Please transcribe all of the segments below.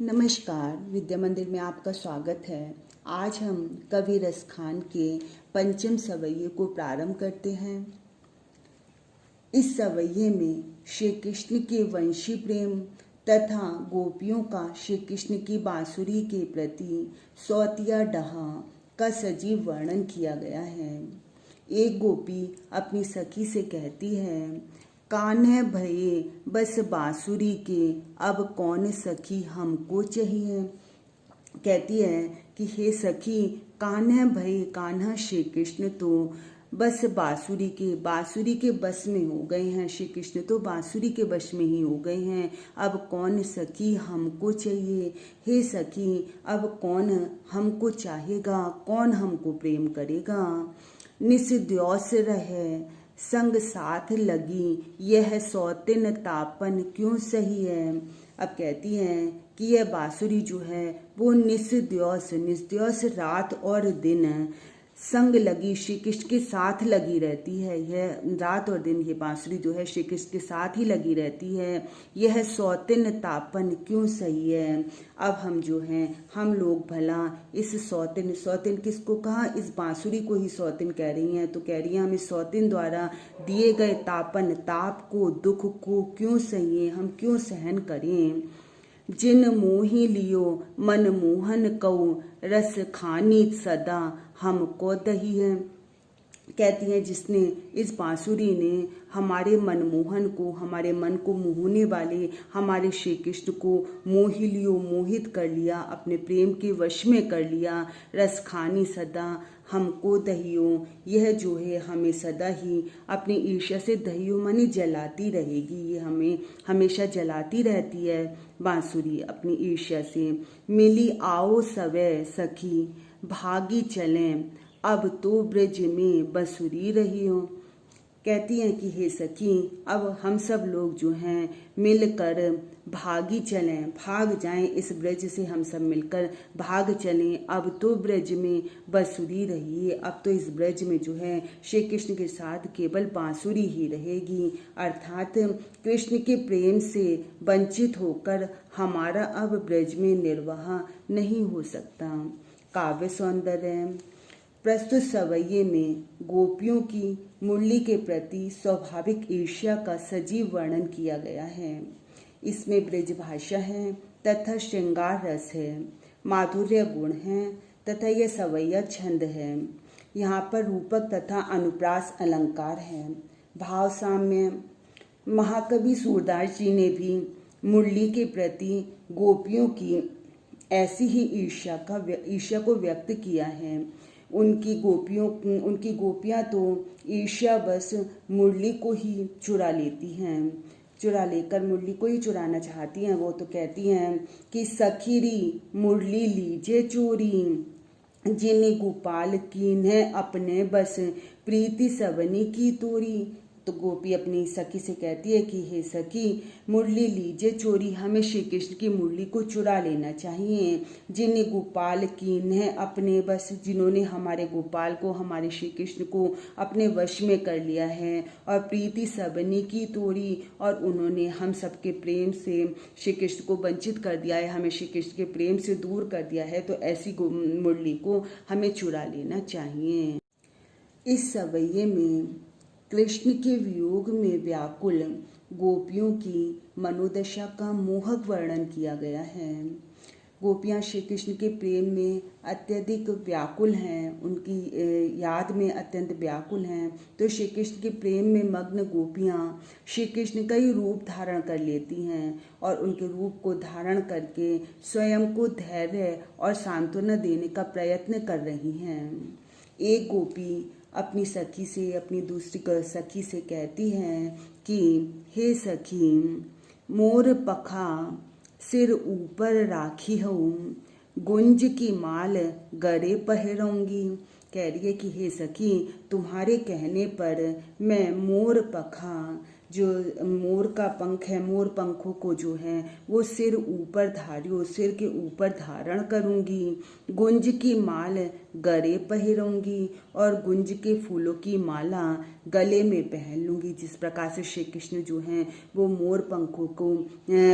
नमस्कार, विद्या मंदिर में आपका स्वागत है। आज हम कवि रसखान के पंचम सवैये को प्रारंभ करते हैं। इस सवैये में श्री कृष्ण के वंशी प्रेम तथा गोपियों का श्री कृष्ण की बांसुरी के प्रति सौतिया डहा का सजीव वर्णन किया गया है। एक गोपी अपनी सखी से कहती है, कान्ह भये बस बांसुरी के, अब कौन सखी हमको चाहिए। कहती है कि हे सखी, कान्ह भये, कान्हा श्री कृष्ण तो बस बांसुरी के बस में हो गए हैं। श्री कृष्ण तो बांसुरी के बस में ही हो गए हैं। अब कौन सखी हमको चाहिए। हे सखी, अब कौन हमको चाहेगा, कौन हमको प्रेम करेगा। निस द्योस रहे संग साथ लगी, यह सौतिन तापन क्यों सही है। अब कहती हैं कि यह बांसुरी जो है वो निस्द्योस रात और दिन संग लगी, श्री कृष्ण के साथ लगी रहती है। यह रात और दिन ये बांसुरी जो है श्री कृष्ण के साथ ही लगी रहती है। यह सौतिन तापन क्यों सही है। अब हम जो हैं, हम लोग भला इस सौतिन किसको कहा, इस बांसुरी को ही सौतिन कह रही हैं। तो कह रही हैं हम इस सौतिन द्वारा दिए गए ताप को, दुख को क्यों सहिए, हम क्यों सहन करें। जिन मोहि लियो मन मोहन कऊ, रस खानी सदा हमको दही है। कहती है जिसने, इस बांसुरी ने हमारे मनमोहन को, हमारे मन को मोहने वाले हमारे श्री कृष्ण को मोहि लियो, मोहित कर लिया, अपने प्रेम के वश में कर लिया। रस खानी सदा हमको दहियो, यह जो है हमें सदा ही अपनी ईर्ष्या से दहियो माने जलाती रहेगी। ये हमें हमेशा जलाती रहती है बांसुरी अपनी ईर्ष्या से। मिली आओ सवै सखी, भागी चलें, अब तो ब्रज में बंसुरी रही हो। कहती हैं कि हे सखी, अब हम सब लोग जो हैं मिलकर भागी चलें, भाग जाएं, इस ब्रज से हम सब मिलकर भाग चलें। अब तो ब्रज में बंसुरी रही है, अब तो इस ब्रज में जो है श्री कृष्ण के साथ केवल बांसुरी ही रहेगी। अर्थात कृष्ण के प्रेम से वंचित होकर हमारा अब ब्रज में निर्वाह नहीं हो सकता। काव्य सौंदर्य। प्रस्तुत सवैये में गोपियों की मुरली के प्रति स्वाभाविक ईर्ष्या का सजीव वर्णन किया गया है। इसमें ब्रजभाषा है तथा श्रृंगार रस है, माधुर्य गुण है तथा यह सवैया छंद है। यहाँ पर रूपक तथा अनुप्रास अलंकार है। भाव साम्य। महाकवि सूरदास जी ने भी मुरली के प्रति गोपियों की ऐसी ही ईर्ष्या को व्यक्त किया है। उनकी गोपियां तो ईर्ष्यावश मुरली को ही चुरा लेती हैं, चुरा लेकर मुरली को ही चुराना चाहती हैं। वो तो कहती हैं कि सखीरी मुरली लीजे चोरी, जिन गोपाल कीन्ह अपने बस, प्रीति सवनी की तोरी। तो गोपी अपनी सखी से कहती है कि हे सखी, मुरली लीजे चोरी, हमें श्री कृष्ण की मुरली को चुरा लेना चाहिए। जिन गोपाल कीन्ह अपने बस, जिन्होंने हमारे गोपाल को, हमारे श्री कृष्ण को अपने वश में कर लिया है। और प्रीति सबनी की तोरी, और उन्होंने हम सबके प्रेम से श्री कृष्ण को वंचित कर दिया है, हमें श्री कृष्ण के प्रेम से दूर कर दिया है। तो ऐसी मुरली को हमें चुरा लेना चाहिए। इस सवैये में कृष्ण के वियोग में व्याकुल गोपियों की मनोदशा का मोहक वर्णन किया गया है। गोपियाँ श्री कृष्ण के प्रेम में अत्यधिक व्याकुल हैं, उनकी याद में अत्यंत व्याकुल हैं। तो श्री कृष्ण के प्रेम में मग्न गोपियाँ श्री कृष्ण का ही रूप धारण कर लेती हैं और उनके रूप को धारण करके स्वयं को धैर्य और सांत्वना देने का प्रयत्न कर रही हैं। एक गोपी अपनी सखी से, अपनी दूसरी सखी से कहती हैं कि हे सखी, मोर पखा सिर ऊपर राखी हूँ, गुंज की माल गरे पहरूंगी। कह रही है कि हे सखी, तुम्हारे कहने पर मैं मोर पखा, जो मोर का पंख है, मोर पंखों को जो है वो सिर के ऊपर धारण करूंगी। गुंज की माल गले पहरूंगी, और गुंज के फूलों की माला गले में पहन लूँगी। जिस प्रकार से श्री कृष्ण जो हैं वो मोर पंखों को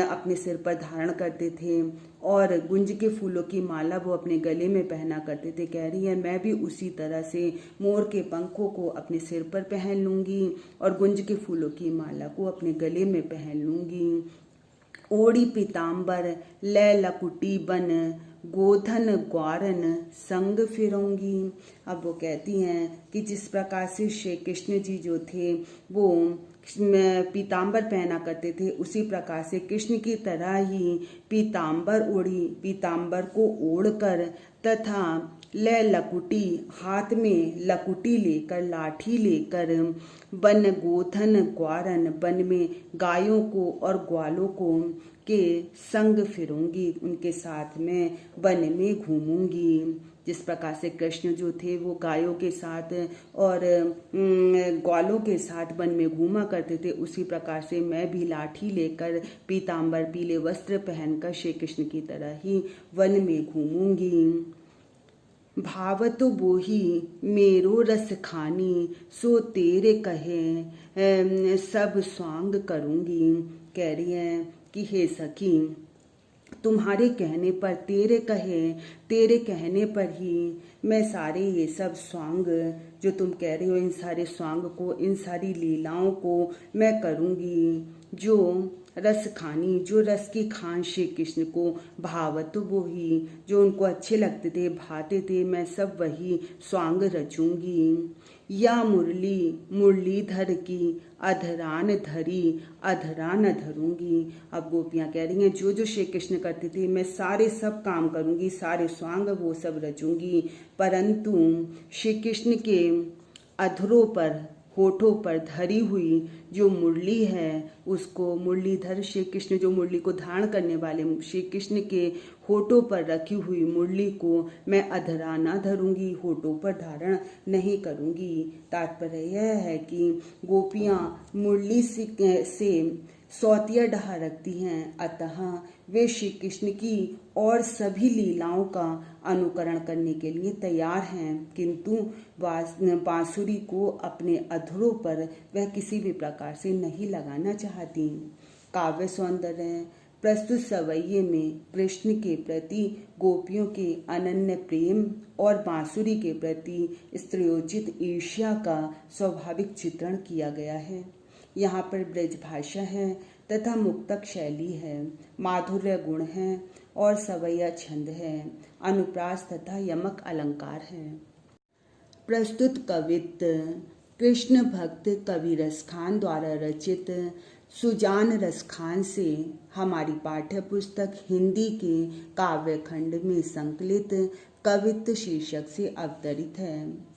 अपने सिर पर धारण करते थे और गुंज के फूलों की माला वो अपने गले में पहना करते थे, कह रही है मैं भी उसी तरह से मोर के पंखों को अपने सिर पर पहन लूँगी और गुंज के फूलों की माला को अपने गले में पहन लूँगी। ओड़ी पीताम्बर लै लकुटी बन गोधन ग्वारन संग फिरूंगी। अब वो कहती हैं कि जिस प्रकार से श्री कृष्ण जी जो थे वो पीताम्बर पहना करते थे, उसी प्रकार से कृष्ण की तरह ही पीताम्बर को ओढ़कर तथा लै लकुटी हाथ में लकुटी लेकर लाठी लेकर बन गोधन ग्वारन वन में गायों को और ग्वालों को के संग फिरूंगी, उनके साथ में वन में घूमूंगी। जिस प्रकार से कृष्ण जो थे वो गायों के साथ और ग्वालों के साथ वन में घूमा करते थे, उसी प्रकार से मैं भी लाठी लेकर पीताम्बर पीले वस्त्र पहनकर श्री कृष्ण की तरह ही वन में घूमूंगी। भावत बोही मेरो रस खानी सो तेरे कहे सब स्वांग करूंगी। कह रही है कि हे सखी, तुम्हारे कहने पर तेरे कहने पर ही मैं सारे ये सब स्वांग जो तुम कह रहे हो, इन सारे स्वांग को, इन सारी लीलाओं को मैं करूंगी। जो रस खानी, जो रस की खान श्री कृष्ण को भावत वो ही जो उनको अच्छे लगते थे, भाते थे, मैं सब वही स्वांग रचूंगी। या मुरलीधर की अधरान धरी अधरान धरूंगी। अब गोपियां कह रही हैं जो जो श्री कृष्ण करते थे मैं सारे सब काम करूंगी, सारे स्वांग वो सब रचूंगी, परंतु श्री कृष्ण के अधरों पर, होठों पर धरी हुई जो मुरली है उसको, मुरलीधर श्री कृष्ण जो मुरली को धारण करने वाले श्री कृष्ण के होठों पर रखी हुई मुरली को मैं अधरा ना धरूंगी, होठों पर धारण नहीं करूंगी। तात्पर्य यह है कि गोपियां मुरली से सौतिया डहा रखती हैं, अतः वे श्री कृष्ण की और सभी लीलाओं का अनुकरण करने के लिए तैयार हैं, किंतु बांसुरी को अपने अधरों पर वह किसी भी प्रकार से नहीं लगाना चाहती। काव्य सौंदर्य प्रस्तुत सवैये में कृष्ण के प्रति गोपियों के अनन्य प्रेम और बांसुरी के प्रति स्त्रियोचित ईर्ष्या का स्वाभाविक चित्रण किया गया है। यहाँ पर ब्रज भाषा है तथा मुक्तक शैली है, माधुर्य गुण है और सवैया छंद है, अनुप्रास तथा यमक अलंकार है। प्रस्तुत कवित्व कृष्ण भक्त कवि रसखान द्वारा रचित सुजान रसखान से हमारी पाठ्य पुस्तक हिंदी के काव्य खंड में संकलित कवित्व शीर्षक से अवतरित है।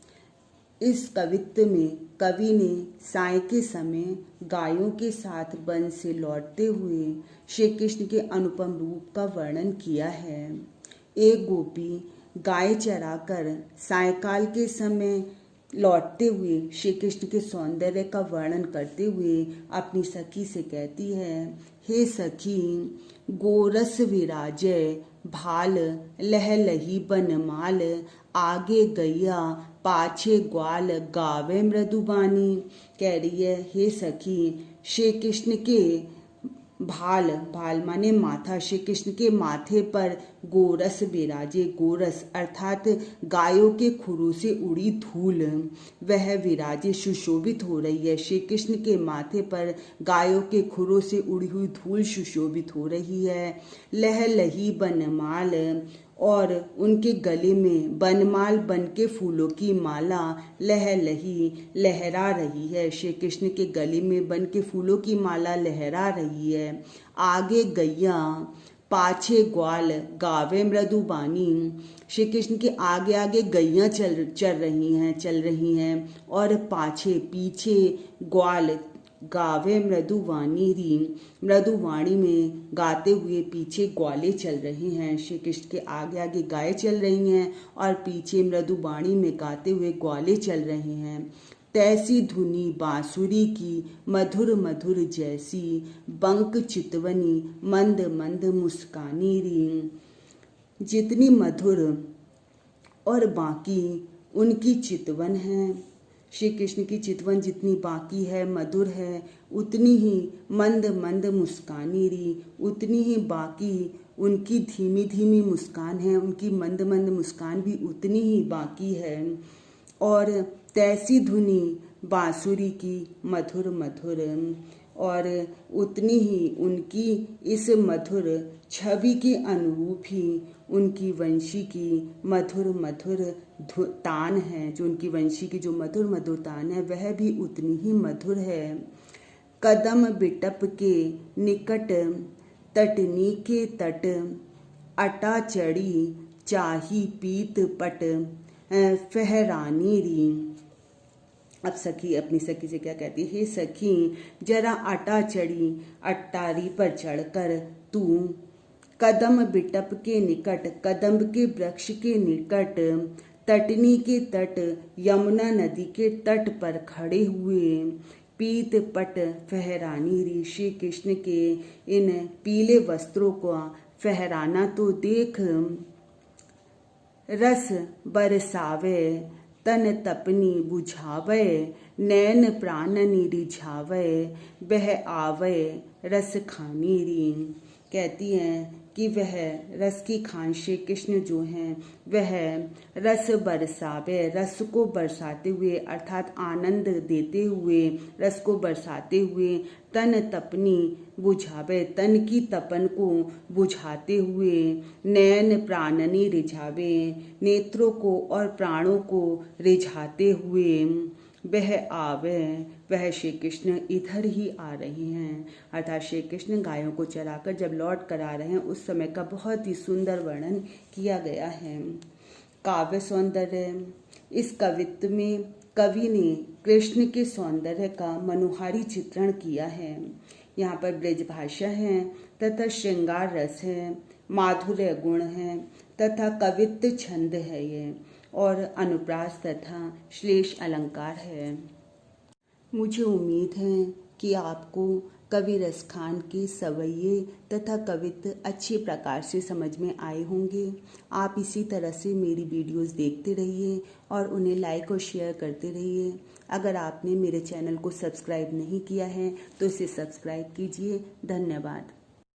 इस कवित्व में कवि ने साय के समय गायों के साथ वन से लौटते हुए श्री कृष्ण के अनुपम रूप का वर्णन किया है। एक गोपी गाय चराकर सायकाल के समय लौटते हुए श्री कृष्ण के सौंदर्य का वर्णन करते हुए अपनी सखी से कहती है, हे सखी, गोरस विराजय भाल लह लही बनमाल, आगे गैया पाछे ग्वाल गावे मृदुबानी। कह रही है हे सखी, श्री कृष्ण के भाल माने माथा, श्री कृष्ण के माथे पर गोरस विराजे, गोरस अर्थात गायों के खुरों से उड़ी धूल वह विराजे सुशोभित हो रही है। श्री कृष्ण के माथे पर गायों के खुरों से उड़ी हुई धूल सुशोभित हो रही है। लह लही बनमाल, और उनके गले में बनमाल बन के फूलों की माला लह लही लहरा रही है। श्री कृष्ण के गले में बन के फूलों की माला लहरा रही है। आगे गैया पाछे ग्वाल गावे मृदुबानी, श्री कृष्ण के आगे आगे गैया चल रही हैं और पाछे पीछे ग्वाल गावे मृदुवाणी री, मृदुवाणी में गाते हुए पीछे ग्वाले चल रहे हैं। श्री कृष्ण के आगे आगे गाय चल रही हैं और पीछे मृदुवाणी में गाते हुए ग्वाले चल रहे हैं। तैसी धुनी बांसुरी की मधुर मधुर जैसी, बंक चितवनी मंद मंद मुस्कानी री। जितनी मधुर और बाकी उनकी चितवन है, श्री कृष्ण की चितवन जितनी बाकी है, मधुर है, उतनी ही मंद मंद मुस्कानी री, उतनी ही बाकी उनकी धीमी धीमी मुस्कान है, उनकी मंद मंद मुस्कान भी उतनी ही बाकी है। और तैसी धुनी बांसुरी की मधुर मधुर, और उतनी ही उनकी इस मधुर छवि के अनुरूप ही उनकी वंशी की मधुर मधुर तान है, जो उनकी वंशी की जो मधुर मधुर तान है वह भी उतनी ही मधुर है। कदम बिटप के निकट तटनी के तट, अटा चढ़ी चाही पीत पट फहरानी री। अब सखी अपनी सखी से क्या कहती है, हे सखी जरा आटा चढ़ी अट्टारी पर चढ़कर तू कदम बिटप के निकट, कदम्ब के वृक्ष के निकट, तटनी के तट यमुना नदी के तट पर खड़े हुए पीत पट फहरानी री, श्री कृष्ण के इन पीले वस्त्रों को फहराना तो देख, रस बरसावे तन तपनी बुझावे, नैन प्राणनी रिझावे, बह आवे रस खानी री। कहती हैं कि वह रस की खान श्री कृष्ण जो हैं वह रस बरसावे, रस को बरसाते हुए अर्थात आनंद देते हुए, रस को बरसाते हुए तन तपनी बुझावे, तन की तपन को बुझाते हुए, नैन प्राणनी रिझावे, नेत्रों को और प्राणों को रिझाते हुए, वह आवे, वह श्री कृष्ण इधर ही आ रहे हैं। अर्थात श्री कृष्ण गायों को चराकर जब लौट कर आ रहे हैं उस समय का बहुत ही सुंदर वर्णन किया गया है। काव्य सौंदर्य, इस कवित्व में कवि ने कृष्ण के सौंदर्य का मनोहारी चित्रण किया है। यहाँ पर ब्रजभाषा है तथा श्रृंगार रस है, माधुर्य गुण है तथा कवित्व छंद है ये, और अनुप्रास तथा श्लेष अलंकार है। मुझे उम्मीद है कि आपको कवि रसखान के सवैये तथा कवित्व अच्छे प्रकार से समझ में आए होंगे। आप इसी तरह से मेरी वीडियोस देखते रहिए और उन्हें लाइक और शेयर करते रहिए। अगर आपने मेरे चैनल को सब्सक्राइब नहीं किया है तो इसे सब्सक्राइब कीजिए। धन्यवाद।